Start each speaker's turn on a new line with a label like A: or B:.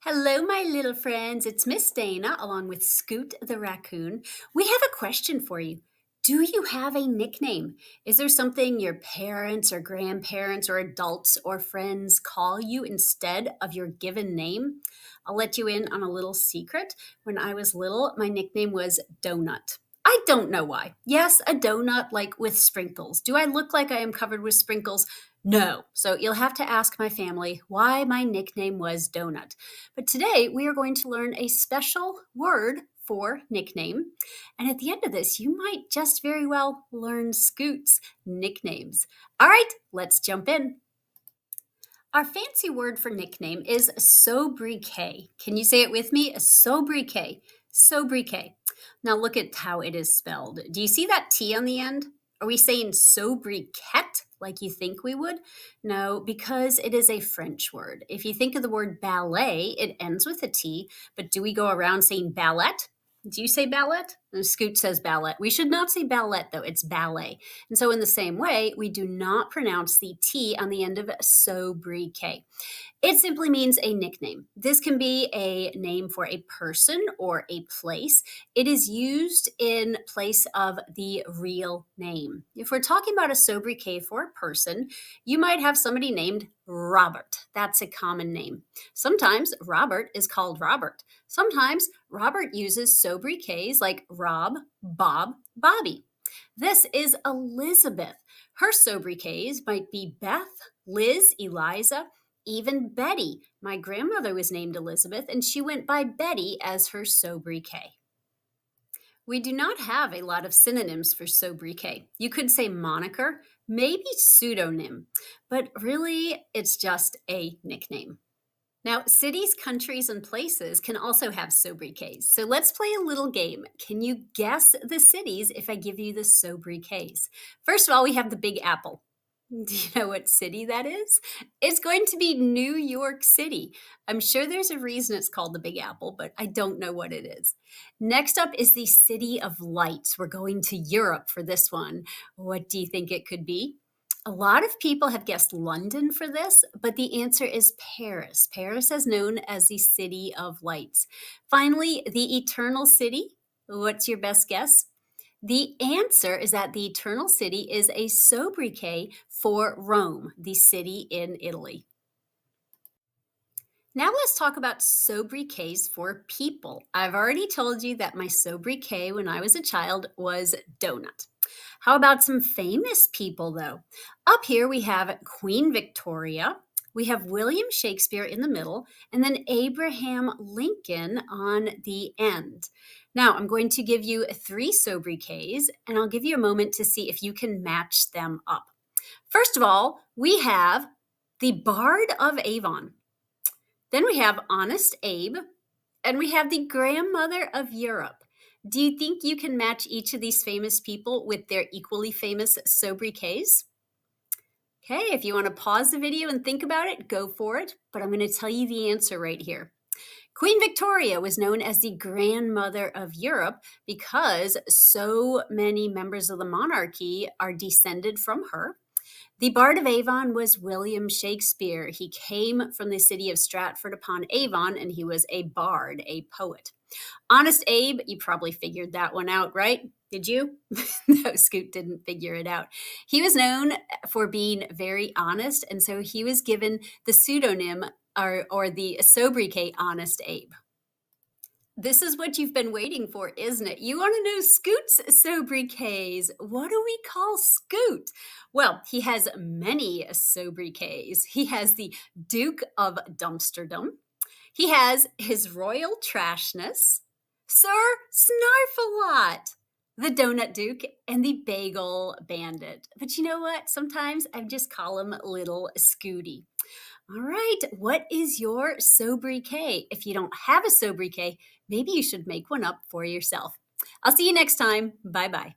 A: Hello, my little friends. It's Miss Dana along with Scoot the raccoon. We have a question for you. Do you have a nickname? Is there something your parents or grandparents or adults or friends call you instead of your given name? I'll let you in on a little secret. When I was little, my nickname was Donut. I don't know why. Yes, a donut like with sprinkles. Do I look like I am covered with sprinkles? No. So you'll have to ask my family why my nickname was Donut. But today we are going to learn a special word for nickname. And at the end of this, you might just very well learn Scoot's nicknames. All right, let's jump in. Our fancy word for nickname is sobriquet. Can you say it with me? A sobriquet. Sobriquet. Now look at how it is spelled. Do you see that T on the end? Are we saying sobriquet like you think we would? No, because it is a French word. If you think of the word ballet, it ends with a T, but do we go around saying ballet? Do you say ballet? Scoot says ballet. We should not say ballet, though. It's ballet. And so, in the same way, we do not pronounce the T on the end of sobriquet. It simply means a nickname. This can be a name for a person or a place. It is used in place of the real name. If we're talking about a sobriquet for a person, you might have somebody named Robert. That's a common name. Sometimes Robert is called Robert. Sometimes Robert uses sobriquets like Rob, Bob, Bobby. This is Elizabeth. Her sobriquets might be Beth, Liz, Eliza, even Betty. My grandmother was named Elizabeth, and she went by Betty as her sobriquet. We do not have a lot of synonyms for sobriquet. You could say moniker, maybe pseudonym, but really it's just a nickname. Now, cities, countries, and places can also have sobriquets. So let's play a little game. Can you guess the cities if I give you the sobriquets? First of all, we have the Big Apple. Do you know what city that is? It's going to be New York City. I'm sure there's a reason it's called the Big Apple, but I don't know what it is. Next up is the City of Lights. We're going to Europe for this one. What do you think it could be? A lot of people have guessed London for this, but the answer is Paris. Paris is known as the City of Lights. Finally, the Eternal City. What's your best guess? The answer is that the Eternal City is a sobriquet for Rome, the city in Italy. Now let's talk about sobriquets for people. I've already told you that my sobriquet when I was a child was Donut. How about some famous people, though? Up here we have Queen Victoria, we have William Shakespeare in the middle, and then Abraham Lincoln on the end. Now, I'm going to give you 3 sobriquets, and I'll give you a moment to see if you can match them up. First of all, we have the Bard of Avon. Then we have Honest Abe, and we have the Grandmother of Europe. Do you think you can match each of these famous people with their equally famous sobriquets? Okay, if you want to pause the video and think about it, go for it. But I'm going to tell you the answer right here. Queen Victoria was known as the grandmother of Europe because so many members of the monarchy are descended from her. The Bard of Avon was William Shakespeare. He came from the city of Stratford upon Avon, and he was a bard, a poet. Honest Abe, you probably figured that one out, right? Did you? No, Scoot didn't figure it out. He was known for being very honest, and so he was given the pseudonym or the sobriquet Honest Abe. This is what you've been waiting for, isn't it? You want to know Scoot's sobriquets. What do we call Scoot? Well, he has many sobriquets. He has the Duke of Dumpsterdom. He has his Royal Trashness, Sir Snarf-a-Lot, the Donut Duke, and the Bagel Bandit. But you know what? Sometimes I just call him Little Scooty. All right, what is your sobriquet? If you don't have a sobriquet, maybe you should make one up for yourself. I'll see you next time. Bye-bye.